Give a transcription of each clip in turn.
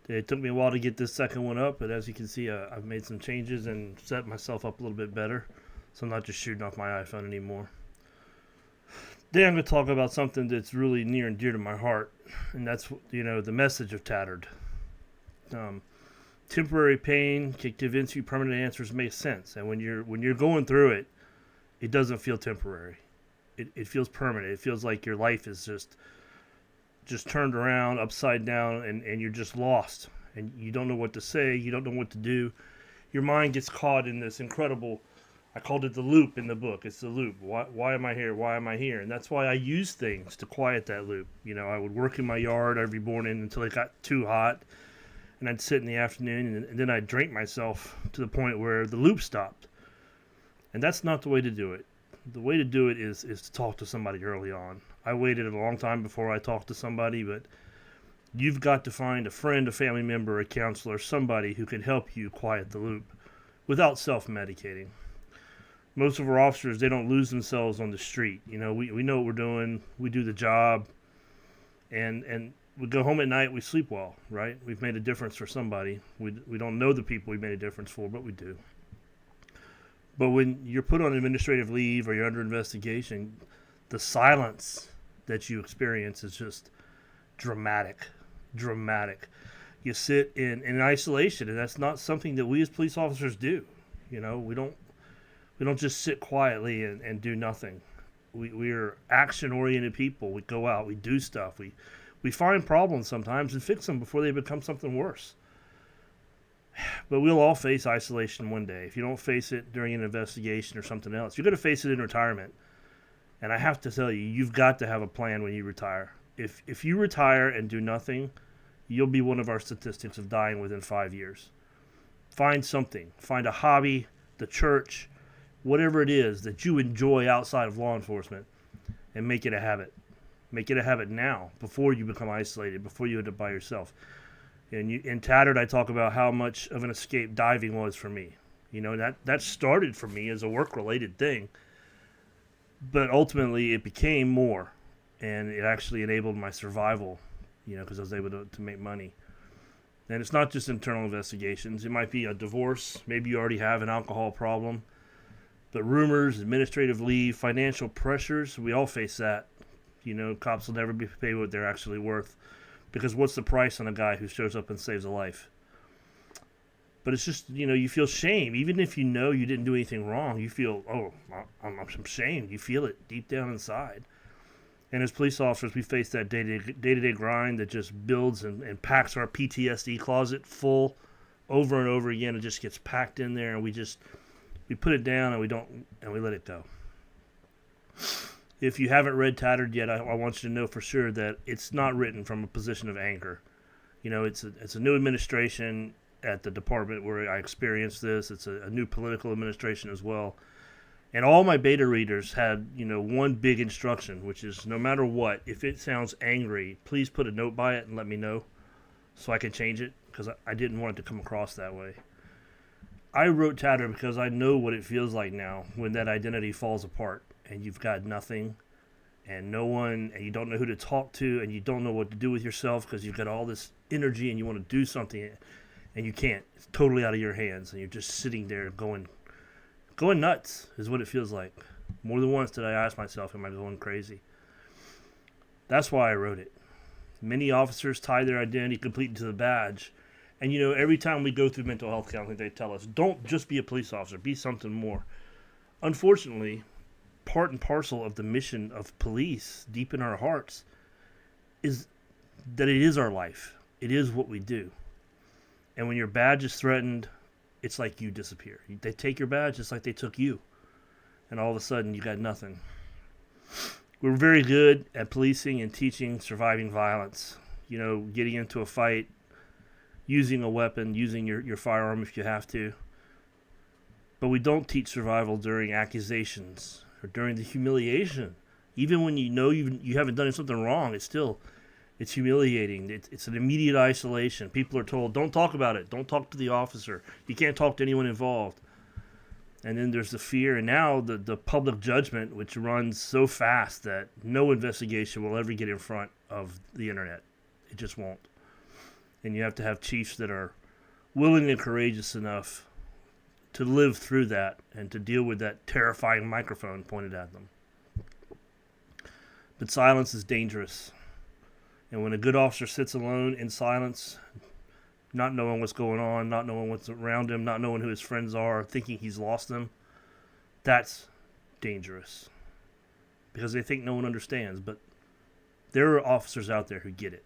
It took me a while to get this second one up, but as you can see, I've made some changes and set myself up a little bit better. So I'm not just shooting off my iPhone anymore. Today I'm going to talk about something that's really near and dear to my heart, and that's, the message of Tattered. Temporary pain can convince you permanent answers make sense, and when you're going through it, it doesn't feel temporary. It feels permanent. It feels like your life is just turned around, upside down, and you're just lost. And you don't know what to say. You don't know what to do. Your mind gets caught in this incredible, I called it the loop in the book. It's the loop. Why am I here? Why am I here? And that's why I use things to quiet that loop. I would work in my yard every morning until it got too hot. And I'd sit in the afternoon, and then I'd drink myself to the point where the loop stopped. And that's not the way to do it. The way to do it is to talk to somebody early on. I waited a long time before I talked to somebody, but you've got to find a friend, a family member, a counselor, somebody who can help you quiet the loop without self-medicating. Most of our officers, they don't lose themselves on the street. We know what we're doing. We do the job, and we go home at night, we sleep well, right? We've made a difference for somebody. We don't know the people we made a difference for, but we do. But when you're put on administrative leave or you're under investigation, the silence that you experience is just dramatic. You sit in isolation, and that's not something that we as police officers do. We don't just sit quietly and do nothing. We're action-oriented people. We go out, we do stuff, we find problems sometimes and fix them before they become something worse. But we'll all face isolation one day. If you don't face it during an investigation or something else, you're going to face it in retirement. And I have to tell you, you've got to have a plan when you retire. If you retire and do nothing, you'll be one of our statistics of dying within 5 years. Find something. Find a hobby, the church, whatever it is that you enjoy outside of law enforcement, and make it a habit. Make it a habit now, before you become isolated, before you end up by yourself. And in Tattered, I talk about how much of an escape diving was for me. That started for me as a work-related thing. But ultimately, it became more. And it actually enabled my survival, because I was able to make money. And it's not just internal investigations. It might be a divorce. Maybe you already have an alcohol problem. But rumors, administrative leave, financial pressures, we all face that. Cops will never be paid what they're actually worth. Because what's the price on a guy who shows up and saves a life? But it's just, you feel shame. Even if you know you didn't do anything wrong, you feel, I'm shamed. You feel it deep down inside. And as police officers, we face that day-to-day grind that just builds and packs our PTSD closet full over and over again. It just gets packed in there, and we put it down and we let it go. If you haven't read Tattered yet, I want you to know for sure that it's not written from a position of anger. It's a new administration at the department where I experienced this. It's a new political administration as well. And all my beta readers had, one big instruction, which is no matter what, if it sounds angry, please put a note by it and let me know so I can change it, because I didn't want it to come across that way. I wrote Tattered because I know what it feels like now when that identity falls apart. And you've got nothing and no one, and you don't know who to talk to, and you don't know what to do with yourself because you've got all this energy and you want to do something, and you can't. It's totally out of your hands, and you're just sitting there going nuts is what it feels like. More than once did I ask myself, am I going crazy? That's why I wrote it. Many officers tie their identity completely to the badge. And, every time we go through mental health counseling, they tell us, don't just be a police officer, be something more. Unfortunately, part and parcel of the mission of police deep in our hearts is that it is our life. It is what we do. And when your badge is threatened, it's like you disappear. They take your badge just like they took you. And all of a sudden, you got nothing. We're very good at policing and teaching surviving violence. Getting into a fight, using a weapon, using your firearm if you have to. But we don't teach survival during accusations or during the humiliation. Even when you haven't done something wrong, it's humiliating. It's an immediate isolation. People are told, don't talk about it. Don't talk to the officer. You can't talk to anyone involved. And then there's the fear, and now the public judgment, which runs so fast that no investigation will ever get in front of the internet. It just won't. And you have to have chiefs that are willing and courageous enough to live through that and to deal with that terrifying microphone pointed at them. But silence is dangerous. And when a good officer sits alone in silence, not knowing what's going on, not knowing what's around him, not knowing who his friends are, thinking he's lost them, that's dangerous. Because they think no one understands. But there are officers out there who get it.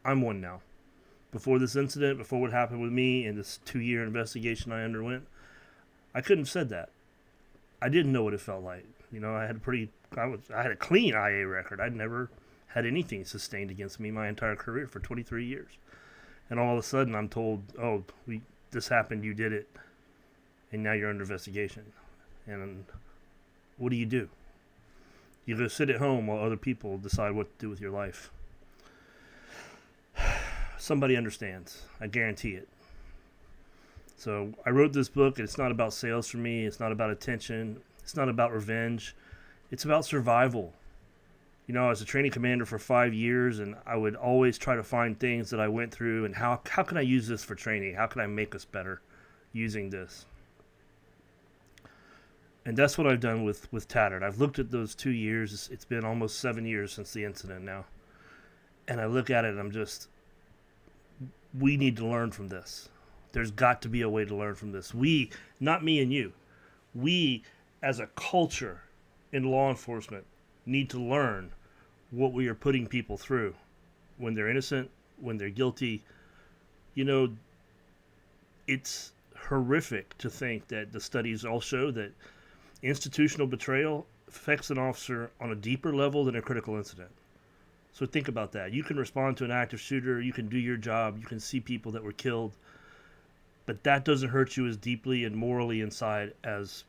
I'm one now. Before this incident, before what happened with me and this 2-year investigation I underwent, I couldn't have said that. I didn't know what it felt like. You know, I had a clean IA record. I'd never had anything sustained against me my entire career for 23 years. And all of a sudden I'm told, oh, this happened, you did it, and now you're under investigation. And what do? You go sit at home while other people decide what to do with your life. Somebody understands. I guarantee it. So I wrote this book, and it's not about sales for me. It's not about attention. It's not about revenge. It's about survival. You know, I was a training commander for 5 years, and I would always try to find things that I went through and how can I use this for training? How can I make us better using this? And that's what I've done with Tattered. I've looked at those 2 years. It's been almost 7 years since the incident now. And I look at it, and I'm just, we need to learn from this. There's got to be a way to learn from this. We, not me and you, we as a culture in law enforcement need to learn what we are putting people through when they're innocent, when they're guilty. You know, it's horrific to think that the studies all show that institutional betrayal affects an officer on a deeper level than a critical incident. So think about that. You can respond to an active shooter, you can do your job, you can see people that were killed, but that doesn't hurt you as deeply and morally inside as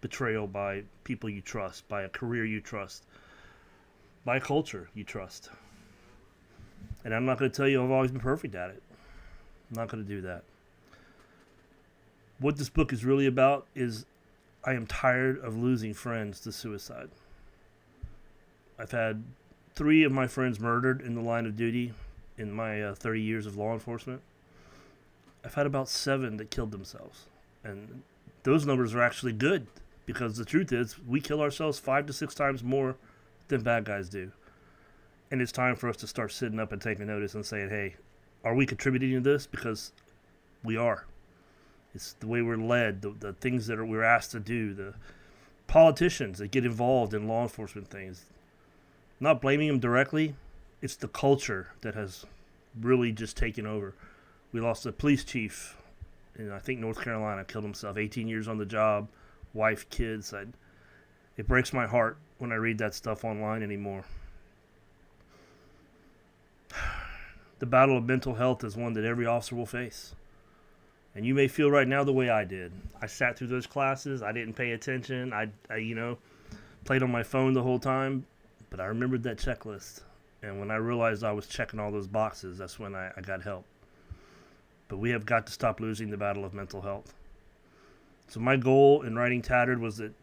betrayal by people you trust, by a career you trust, by a culture you trust. And I'm not going to tell you I've always been perfect at it. I'm not going to do that. What this book is really about is I am tired of losing friends to suicide. I've had 3 of my friends murdered in the line of duty in my 30 years of law enforcement. I've had about 7 that killed themselves. And those numbers are actually good because the truth is we kill ourselves 5 to 6 times more than bad guys do. And it's time for us to start sitting up and taking notice and saying, hey, are we contributing to this? Because we are. It's the way we're led, the things that we're asked to do, the politicians that get involved in law enforcement things. Not blaming them directly, it's the culture that has really just taken over. We lost a police chief in, I think, North Carolina, killed himself, 18 years on the job, wife, kids. It breaks my heart when I read that stuff online anymore. The battle of mental health is one that every officer will face. And you may feel right now the way I did. I sat through those classes. I didn't pay attention. I played on my phone the whole time. But I remembered that checklist. And when I realized I was checking all those boxes, that's when I got help. But we have got to stop losing the battle of mental health. So my goal in writing Tattered was that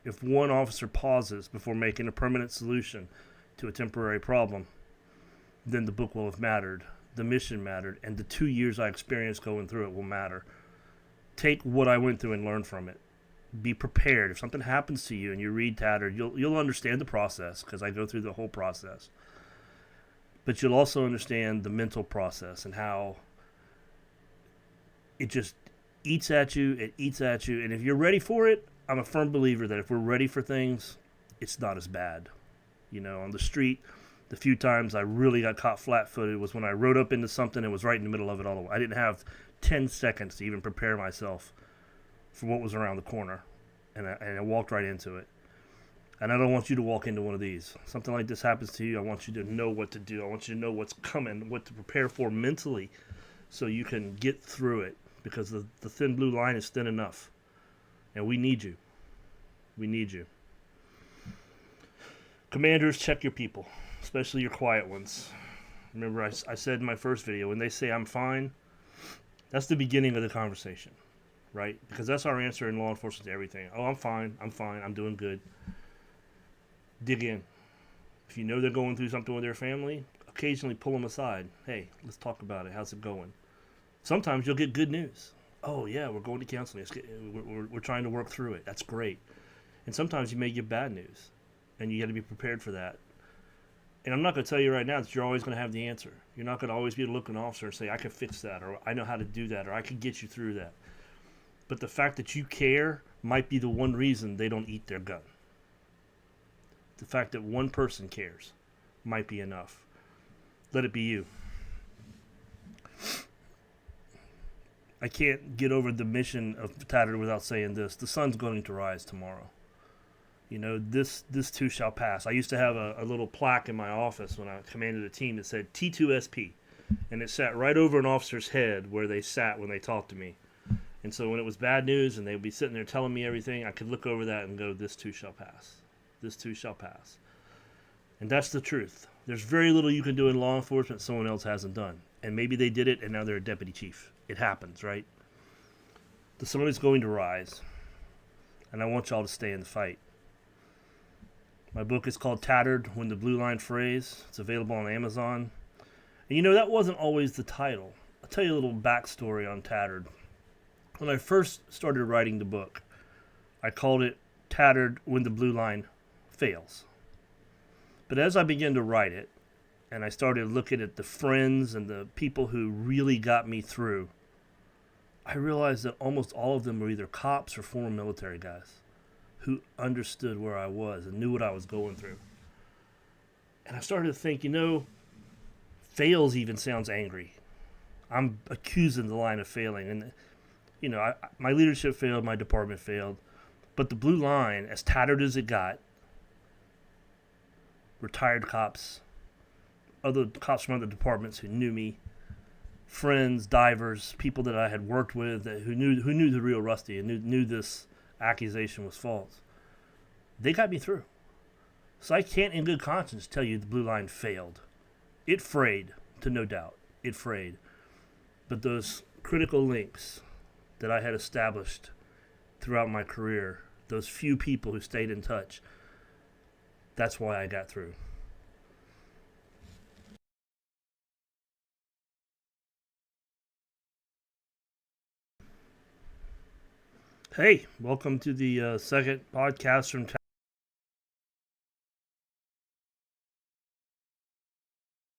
if one officer pauses before making a permanent solution to a temporary problem, then the book will have mattered, the mission mattered, and the 2 years I experienced going through it will matter. Take what I went through and learn from it. Be prepared. If something happens to you and you read Tattered, you'll understand the process because I go through the whole process. But you'll also understand the mental process and how it just eats at you, and if you're ready for it, I'm a firm believer that if we're ready for things, it's not as bad. You know, on the street, the few times I really got caught flat-footed was when I rode up into something and was right in the middle of it all. I didn't have 10 seconds to even prepare myself for what was around the corner, and I walked right into it. And I don't want you to walk into one of these. Something like this happens to you, I want you to know what to do. I want you to know what's coming, what to prepare for mentally so you can get through it, because the thin blue line is thin enough. And we need you. We need you. Commanders, check your people, especially your quiet ones. Remember, I said in my first video, when they say I'm fine, that's the beginning of the conversation, right? Because that's our answer in law enforcement to everything. Oh, I'm fine, I'm doing good. Dig in. If you know they're going through something with their family, occasionally pull them aside. Hey, let's talk about it. How's it going? Sometimes you'll get good news. Oh yeah, we're going to counseling. We're trying to work through it. That's great. And sometimes you may get bad news, and you got to be prepared for that. And I'm not going to tell you right now that you're always going to have the answer. You're not going to always be able to look at an officer and say, I can fix that, or I know how to do that, or I can get you through that. But the fact that you care might be the one reason they don't eat their gun. The fact that one person cares might be enough. Let it be you. I can't get over the mission of Tattered without saying this. The sun's going to rise tomorrow. You know, this too shall pass. I used to have a little plaque in my office when I commanded a team that said T2SP. And it sat right over an officer's head where they sat when they talked to me. And so when it was bad news and they would be sitting there telling me everything, I could look over that and go, this too shall pass. This too shall pass. And that's the truth. There's very little you can do in law enforcement someone else hasn't done. And maybe they did it and now they're a deputy chief. It happens, right? The sun is going to rise. And I want y'all to stay in the fight. My book is called Tattered, When the Blue Line Frays. It's available on Amazon. And you know, that wasn't always the title. I'll tell you a little backstory on Tattered. When I first started writing the book, I called it Tattered When the Blue Line Fails. But as I began to write it, and I started looking at the friends and the people who really got me through, I realized that almost all of them were either cops or former military guys who understood where I was and knew what I was going through. And I started to think, you know, fails even sounds angry. I'm accusing the line of failing. And, you know, my leadership failed, my department failed. But the blue line, as tattered as it got, retired cops, other cops from other departments who knew me, friends, divers, people that I had worked with who knew the real Rusty and knew this accusation was false. They got me through. So I can't in good conscience tell you the blue line failed. It frayed, to no doubt. It frayed. But those critical links that I had established throughout my career, those few people who stayed in touch, that's why I got through. Hey, welcome to the second podcast from